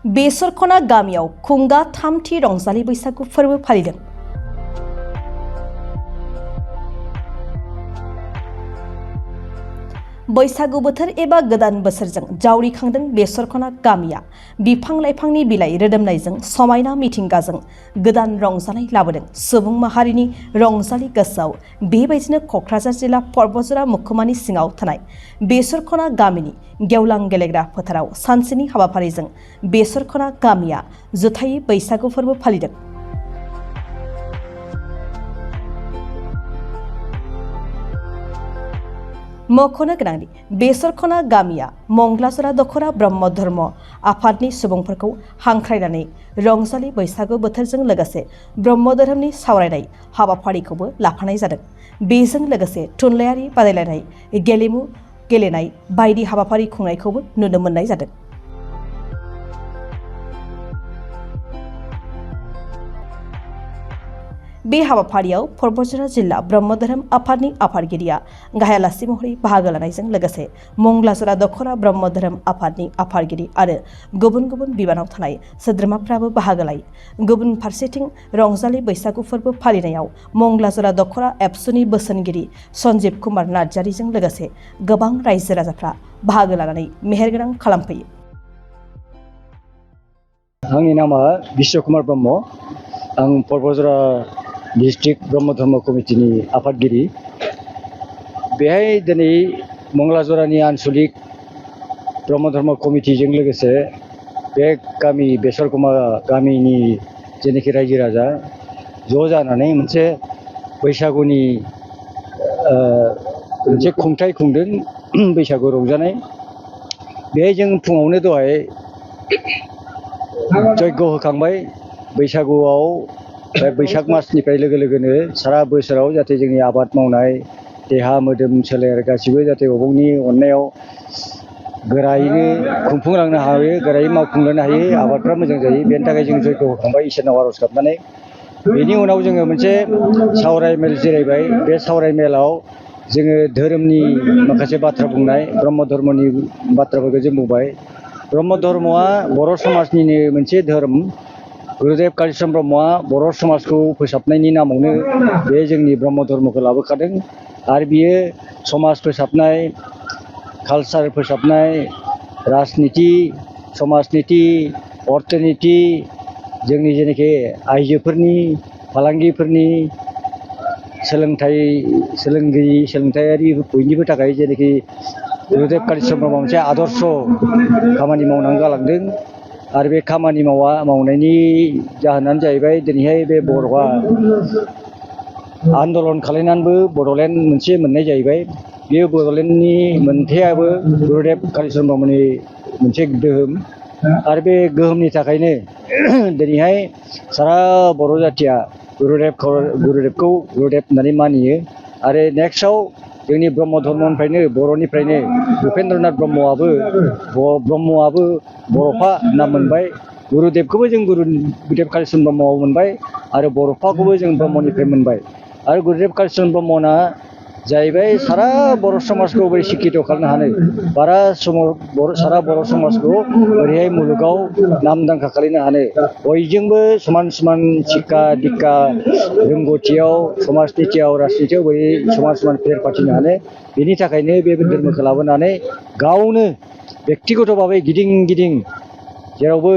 बेसरखना गामियाव खुंगा थामथि रंजालि बैसागु फोरबो फालिदों। बैसागु बोथोर एबा गोदान बोसोरजों जावरिखांदों बेसरखना गामिया बिफां लाइफांनि बिलाइ रोदोमनायजों समायना मिथिंगाजों गोदान रंजानाय लाबोदों। सुबुं माहारिनि रंजालि गोसोआव बेबायदिनो क'क्राझार जिल्ला पर्बतजरा मुखुमानि सिङाव थानाय बेसरखना गामिनि गेवलां गेलेग्रा फोथाराव सानसेनि हाबाफारिजों बेसरखना गामिया जुथायै बैसागु फोरबो फालिदों। मख'नो गोनांदि बेसरखना गामिया मंगलाजरा दख'रा ब्रह्म धर्म आफादनि सुबुंफोरखौ हांख्रायनानै रंजालि बैसागु बोथोरजों लोगोसे ब्रह्म धोरोमनि सावरायनाय हाबाफारिखौबो लाफानाय जादों। बेजों लोगोसे थुनलाइयारि बादायलायनाय, गेलेमु गेलेनाय बायदि हाबाफारि खुंनायखौबो नुनो मोननाय जादों। बे हाबाफारियाव पर्बतजरा जिल्ला ब्रह्म धोरोम आफादनि आफादगिरिया गाहायालासि महरै बाहागो लानायजों लोगोसे मंगलाजरा दख'रा ब्रह्म धोरोम आफादनि आफादगिरि आरो गुबुन गुबुन बिबानाव थानाय सोद्रोमाफ्राबो बाहागो लायो। गुबुन फारसेथिं रंजालि बैसागु फोरबो फालिनायाव मंगलाजरा दख'रा एबसुनि बोसोनगिरि सन्जीब कुमार नार्जारिजों लोगोसे गोबां रायजो राजाफ्रा बाहागो लानानै मेहेरगोनां खालामफैयो। आंनि नामा बिश्व कुमार ब्रह्म। आं पर्बतजरा डिस्ट्रिक्ट ब्रह्म धर्म कमिटिनि आफादगिरि। बेहाय दिनै मंगलाजरानि आनसलिक ब्रह्म धर्म कमिटिजों लोगोसे बे गामि बेसरखना गामिनि जेनाखि रायजो राजा ज' जानानै मोनसे बैसागुनि मोनसे खुंथाय खुंदों, बैसागु रंजानाय। बेहाय जों फुङावनो दहाय जयग' होखांबाय। बैसागुआव बैसाग मासनिफ्राय लोगो लोगोनो सारा बोसोराव जाहाथे जोंनि आबाद मावनाय देहा मोदोम सोलेर गासिबो जाहाथे अबंनि अननायाव गोरायैनो खुंफुंलांनो हायो, गोरायै मावफुंलांनो हायो, आबादफ्रा मोजां जायो, बेनि थाखाय जों जयग' होखांबाय इसोरनाव आर'ज गाबनानै। बेनि उनाव जोङो मोनसे सावरायमेल जिरायबाय। बे सावरायमेलाव जोङो धोरोमनि माखासे बाथ्रा बुंनाय, ब्रह्म धर्मनि बाथ्राफोरखौ जों बुंबाय। ब्रह्म धर्मआ बर' समाजनिनो मोनसे धोरोम। गुरुदेव कालिचरण ब्रह्मआ बर' समाजखौ फोसाबनायनि नामावनो बे जोंनि ब्रह्म धर्मखौ लाबोखादों आरो बियो समाज फोसाबनाय, कालचार फोसाबनाय, राजनिति, समाजनिति, अर्थनिति, जोंनि जेनाखि आइजोफोरनि, फालांगिफोरनि, सोलोंथायारि बयनिबो थाखाय जेनाखि गुरुदेव कालिचरण ब्रह्मआ मोनसे आदर्श खामानि मावनानै गालांदों। आरो बे खामानि मावनायनि जाहोनानो जाहैबाय दिनैहाय बे बर'आ आन्दलन खालायनानैबो बड'लेण्ड मोनसे मोननाय जाहैबाय। बे बड'लेण्डनि मोनथायाबो गुरुदेव कालिचरण ब्रह्मनि मोनसे गोहोम। आरो बे गोहोमनि थाखायनो दिनैहाय सारा बर' जाथिया गुरुदेवखौ गुरुदेव होननानै मानियो। आरो नेक्स्टआव जोंनि ब्रह्म धर्मनिफ्रायनो बर'निफ्रायनो उपेन्द्रनाथ ब्रह्मआबो बर'फा नाम मोनबाय। गुरुदेवखौबो जों गुरुदेव कालिचरण ब्रह्मआव मोनबाय आरो बर'फाखौबो जों ब्रह्मनिफ्राय मोनबाय। आरो गुरुदेव कालिचरण ब्रह्मना जाहैबाय सारा बर' समाजखौ बोरै सिकित खालामनो हानो, सारा बर' समाजखौ बोरैहाय मुलुगाव नामदांखा खालामनो हानो, बयजोंबो समान समान शिक्षा दिक्षा रोंगौथियाव, समाजनितियाव, राजनितियाव बोरै समान समान फेर फाथिनो हानो, बेनि थाखायनो बे धर्मखौ लाबोनानै गावनो बेक्तिगत भाबै गिदिं गिदिं जेरावबो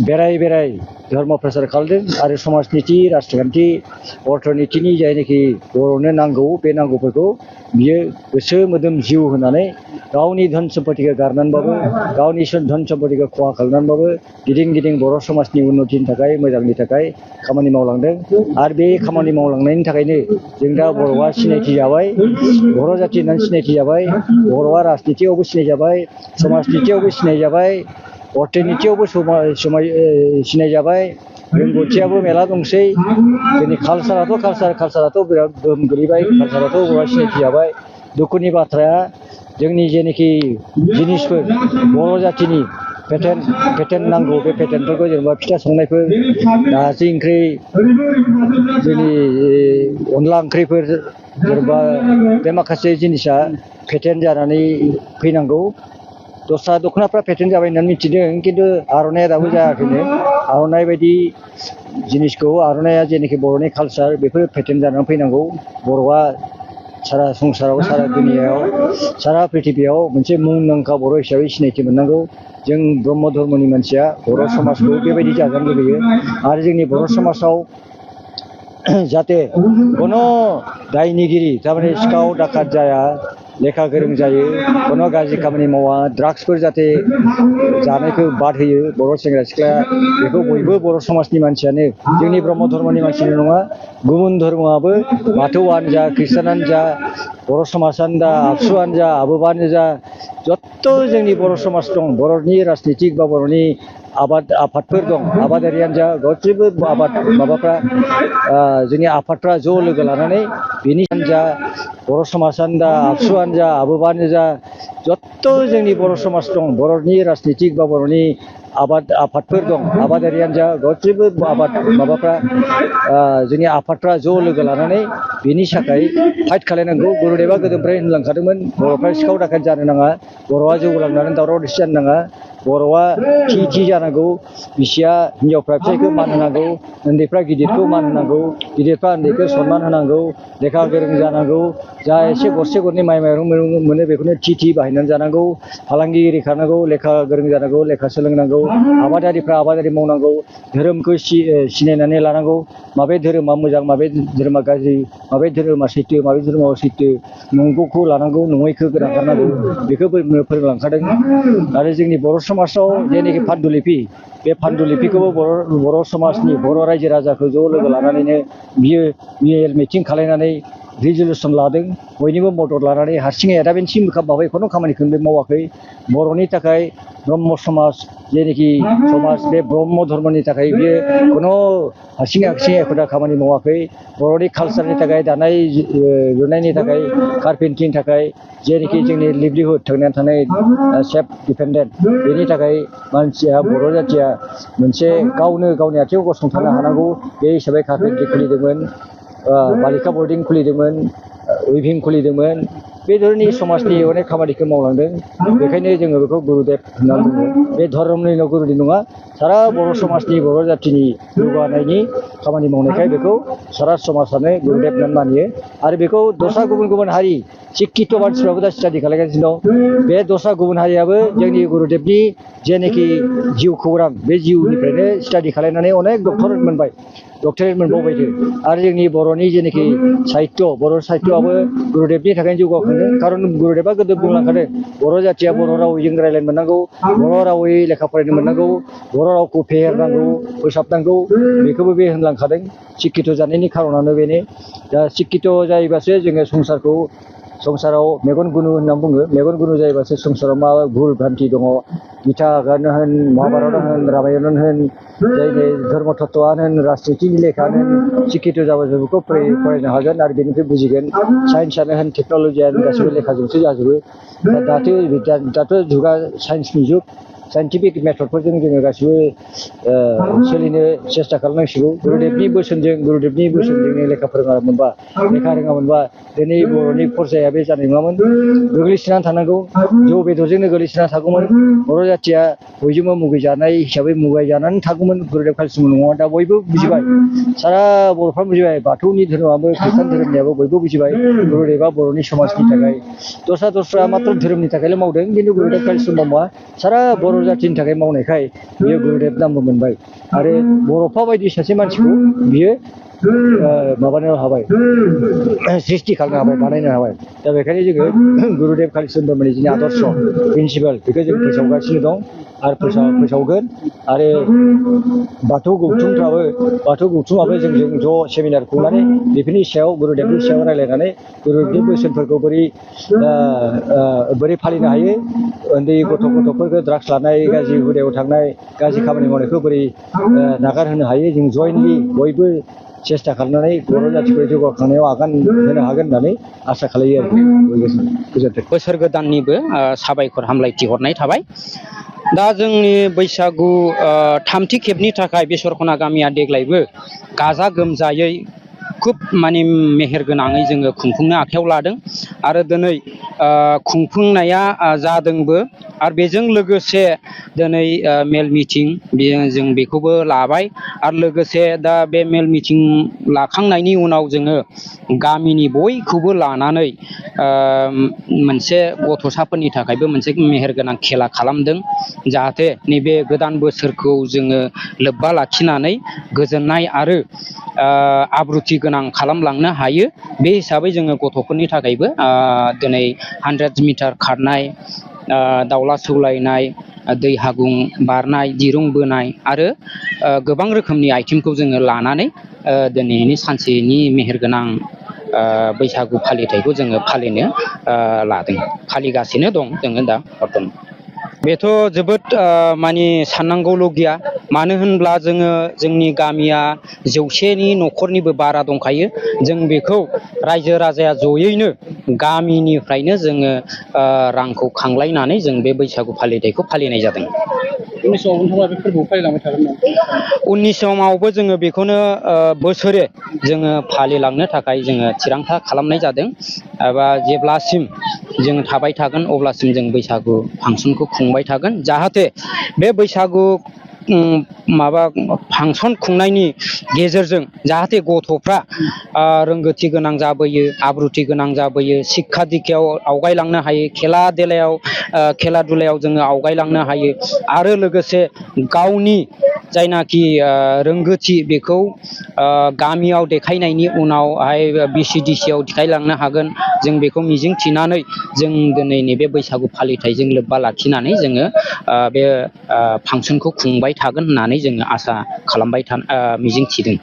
बेराय धर्म प्रसार खालामदों। आरो समाजनिति, राजखान्थि, अर्थनितिनि जायनाखि बर'नो नांगौ बे नांगौफोरखौ बियो गोसो मोदोम जिउ होनानै गावनि धन सम्पतिखौ गारनानैबाबो, गावनि धन सम्पतिखौ खहा खालामनानैबाबो गिदिं बर' समाजनि उन्नतिनि थाखाय, मोजांनि थाखाय खामानि मावलांदों। आरो बे खामानि मावलांनायनि थाखायनो जों दा बर'आ सिनायथि जाबाय, बर' जाथि होननानै सिनायथि जाबाय। बर'आ राजनितियावबो सिनायजाबाय, समाजनितियावबो सिनायजाबाय, अर्थनितियावबो सिनायजाबाय, रोंगौथियाबो मेला दंसै। जोंनि कालचाराथ' बिराद गोहोम गोलैबाय, कालचाराथ' बर'आ सिनायथि जाबाय। दुखुनि बाथ्राया जोंनि जेनाखि जिनिसफोर बर' जाथिनि पेटेन्ट नांगौ, बे पेटेन्टफोरखौ जेनेबा फिथा संनायफोर, नारजि ओंख्रि, जोंनि अनला ओंख्रिफोर, जेनेबा बे माखासे जिनिसा पेटेन्ट जानानै फैनांगौ। दस्रा दख'नाफ्रा पेटेन्ट जाबाय होननानै मिथिदों खिन्थु आर'नाइया दाबो जायाखैनो आर'नाइ बायदि जिनिसखौ आर'नाइया जेनाखि बर'नि कालचार बेफोर पेटेन्ट जानानै फैनांगौ बर'आ सारा संसाराव सारा दुनियायाव सारा पृथिबियाव मोनसे मुंदांखा बर' हिसाबै सिनायथि मोननांगौ जों ब्रह्म धर्मनि मानसिया बर' समाजखौ बेबायदि जाजानो लुबैयो आरो जोंनि बर' समाजाव जाहाथे कोनो दायनिगिरि थारमाने सिखाव डाकात जाया लेखा गोरों जायो कोनो गाज्रि खामानि मावा ड्राग्सफोर जाहाथे जानायखौ बाद होयो बर' सेंग्रा सिख्लाया बेखौ बयबो बर' समाजनि मानसियानो जोंनि ब्रह्म धर्मनि मानसिल' नङा गुबुन धर्मआबो बाथौआनो जा ख्रिस्टानानो जा बर' समाजानो जा आबसुआनो जा आबोबानो जा जत्त' जोंनि बर' समाज दं बर'नि राजनितिक बा बर'नि आबाद आफादफोर दं आबादारियानो जा गासैबो आबाद माबाफ्रा जोंनि आफादफ्रा ज' लोगो लानानै बेनि जा बर' समाजानो जा आबसुआनो जा आबोबानो जा जत्त' जोंनि बर' समाज दं बर'नि राजनितिक बा बर'नि आबाद आफादफोर दं आबादारियानो जा गासैबो आबाद माबाफ्रा जोंनि आफादफ्रा ज' लोगो लानानै बेनि थाखाय फाइट खालायनांगौ गुरुदेबा गोदोनिफ्राय होनलांखादोंमोन बर'फ्रा सिखाव डाकात जानो नाङा बर'आ जौगालांनानै दावराव दावसि जानो नाङा बर'आ थि जानांगौ बिसिया हिनजावफ्रा फिसायखौ मान होनांगौ उन्दैफ्रा गिदिरखौ मान होनांगौ गिदिरफ्रा उन्दैखौ सनमान होनांगौ लेखा गोरों जानांगौ जा एसे गरसे गरनै माइ माइरं मोनो बेखौनो थि बाहायनानै जानांगौ फालांगिरि खालामनांगौ लेखा गोरों जानांगौ लेखा सोलोंनांगौ आबादारिफ्रा आबादारि मावनांगौ धोरोमखौ सिनायनानै लानांगौ माबे धोरोमा मोजां माबे धोरोमा गाज्रि माबे धोरोमा सैथो माबे धोरोमा असैथो नंगौखौ लानांगौ नङैखौ नागारनांगौ बेखौ फोरोंलांखादों आरो जोंनि बर' समाजाव जेनाखि पान्डुलिपि बे पान्डुलिपिखौबो बर' समाजनि बर' रायजो राजाखौ ज' लोगो लानानैनो बियो मेल मिटिं खालायनानै रिजलिउसन लादों बयनिबो मदद लानानै हारसिङै दाबेनसिम माबाय खुनु खामानिखौनो बे मावाखै बर'नि थाखाय ब्रह्म समाज जेनाखि समाज बे ब्रह्म धर्मनि थाखाय बियो खुनु हारसिङै एखुदा खामानि मावाखै बर'नि कालचारनि थाखाय दानाय लुनायनि थाखाय कारपेन्टिंनि थाखाय जेनाखि जोंनि लिभलिहुड थांनानै थानाय सेल्फ डिपेन्डेन्ट बेनि थाखाय मानसिया बर' जाथिया मोनसे गावनो गावनि आथिङाव गसंथानो हानांगौ बे हिसाबै कारपेन्टिं खुलिदोंमोन बालिका बर्डिं खुलिदोंमोन उइभिं खुलिदोंमोन बे धरनि समाजनि अनेक खामानिखौ मावलांदों बेखायनो जोङो बेखौ गुरुदेब होनना बुङो बे धर्मनिल' गुरुदेब नङा सारा बर' समाजनि बर' जाथिनि जौगानायनि खामानि मावनायखाय बेखौ सारा समाजानो गुरुदेब होननानै मानियो आरो बेखौ दस्रा गुबुन हारि शिक्षित मानसिफ्राबो दा स्टाडि खालामगासिनो दं बे दस्रा गुबुन हारियाबो जोंनि गुरुदेबनि जेनाखि जिउ खौरां बे जिउनिफ्रायनो स्टाडि खालामनानै अनेक डक्टरेट मोनबाय डक्टरेट मोनबावबायदो आरो जोंनि बर'नि जेनाखि साहित्य बर' साहित्यआबो गुरुदेबनि थाखायनो जौगाखांदों खारन गुरुदेबा गोदो बुंलांखादों बर' जाथिया बर' रावजों रायज्लायनो मोननांगौ बर' रावै लेखा फरायनो मोननांगौ बर' रावखौ फेहेरनांगौ फोसाबनांगौ बेखौबो बे होनलांखादों शिक्षित जानायनि खारनानो बेनो दा शिक्षित जायोबासो जोङो संसाराव मेगन गुनु होनना बुङो मेगन गुनु जायोबासो संसाराव मा भुल भ्रान्ति दङ गितागानो होन महाभारतआनो होन रामायणानो होन जायनि धर्म तत्वआनो होन राजनितिनि लेखानो होन शिक्षित जाबासो बेखौ फरायनो हागोन आरो बेनिफ्राय बुजिगोन साइन्सआनो होन टेक्न'लजियानो गासैबो लेखाजोंसो जाजोबो दाथ' जुगा साइन्सनि जुग साइन्टिफिक मेथडफोरजों जोङो गासिबो सोलिनो सेस्था खालामनांसिगौ गुरुदेबनि बोसोनजोंनो लेखा रोङामोनबा दिनै बर'नि फरसाया बे जानाय नङामोन गोग्लैसोनानै थानांगौ जौ बेदरजोंनो गोग्लैसोनानै थागौमोन बर' जाथिया बयजोंबो मुगैजानाय हिसाबै मुगैजानानै थागौमोन गुरुदेब कालिचरण नङा दा बयबो बुजिबाय सारा बर'फ्रा बुजिबाय बाथौनि धोरोमाबो ख्रिस्टान धोरोमनियाबो बयबो बुजिबाय गुरुदेबा बर'नि समाजनि थाखाय दस्रा मात्र धोरोमनि थाखायल' मावदों खिन्थु गुरुदेब कालिचरण ब्रह्मआ सारा बर' जाथिनि थाखाय मावनायखाय बियो गुरुदेब नामबो मोनबाय आरो बर'फा बायदि सासे मानसिखौ बियो माबानो हाबाय सृष्टि खालामनो हाबाय बानायनो हाबाय दा बेखायनो जोङो गुरुदेब कालिचरण ब्रह्मनि जोंनि आदर्श प्रिन्सिपाल बेखौ जों फोसावगासिनो दं आरो फोसावगोन आरो बाथौ गौथुमाबो जोंजों ज' सेमिनार खुंनानै बेफोरनि सायाव गुरुदेबनि सायाव रायज्लायनानै गुरुदेबनि बोसोनफोरखौ बोरै फालिनो हायो उन्दै गथ'फोरखौ ड्राग्स लानाय गाज्रि हुदायाव थांनाय गाज्रि खामानि मावनायखौ बोरै नागारहोनो हायो जों जयेन्टलि बयबो सेस्था खालामनानै बर' जाथिखौ जौगाखांनायाव आगान होनो हागोन होननानै आसा खालायो आरो गोजोन्थों बोसोर गोदाननिबो साबायखर हामलायथि हरनाय थाबाय दा जोंनि बैसागु थामथि खेबनि थाखाय बेसरखना गामिया देग्लायबो गाजा गोमजायै खुब माने मेहेरगोनाङै जोङो खुंफुंनो आखायाव लादों आरो दिनै खुंफुंनाया जादोंबो आरो बेजों लोगोसे दिनै मेल मिटिं जों बेखौबो लाबाय आरो लोगोसे दा बे मेल मिटिं लाखांनायनि उनाव जोङो गामिनि बयखौबो लानानै मोनसे गथ'साफोरनि थाखायबो मोनसे मेहेरगोनां खेला खालामदों जाहाथे नैबे गोदान बोसोरखौ जोङो लोब्बा लाखिनानै गोजोननाय आरो आब्रुथि गोनां खालामलांनो हायो बे हिसाबै जोङो गथ'फोरनि थाखायबो दिनै 100 मिटार खारनाय दावला सौलायनाय दै हागुं बारनाय दिरुं बोनाय आरो गोबां रोखोमनि आइटेमखौ जोङो लानानै दिनैनि सानसेनि मेहेरगोनां बैसागु फालिथायखौ जोङो फालिनो लादों फालिगासिनो दं जोङो दा बर्थमान बेथ' जोबोद माने साननांगौल' गैया मानो होनब्ला जोङो जोंनि गामिया 100नि न'खरनिबो बारा दंखायो जों बेखौ रायजो राजाया जयैनो गामिनिफ्रायनो जोङो रांखौ खांलायनानै जों बे बैसागु फालिथायखौ फालिनाय जादों। उननि समाव नोंथाङा बे फोरबोखौ फालिलांबाय थागोन नामा? उननि समावबो जोङो बेखौनो बोसोरे जोङो फालिलांनो थाखाय जोङो थिरांथा खालामनाय जादों एबा जेब्लासिम जों थाबाय थागोन अब्लासिम जों बैसागु फांसनखौ खुंबाय थागोन जाहाथे बे बैसागु माबा फांसन खुंनायनि गेजेरजों जाहाथे गथ'फ्रा रोंगौथि गोनां जाबोयो आब्रुथि गोनां जाबोयो शिक्षा दिक्षायाव आवगायलांनो हायो खेला दुलायाव जोङो आवगायलांनो हायो आरो लोगोसे गावनि जायनाखि रोंगौथि बेखौ गामियाव देखायनायनि उनावहाय BCDC आव देखायलांनो हागोन जों बेखौ मिजिं थिनानै जों दिनै नैबे बैसागु फालिथायजों लोब्बा लाखिनानै जोङो बे फांसनखौ खुंबाय थागोन होननानै जोङो आसा खालामबाय मिजिं थिदों।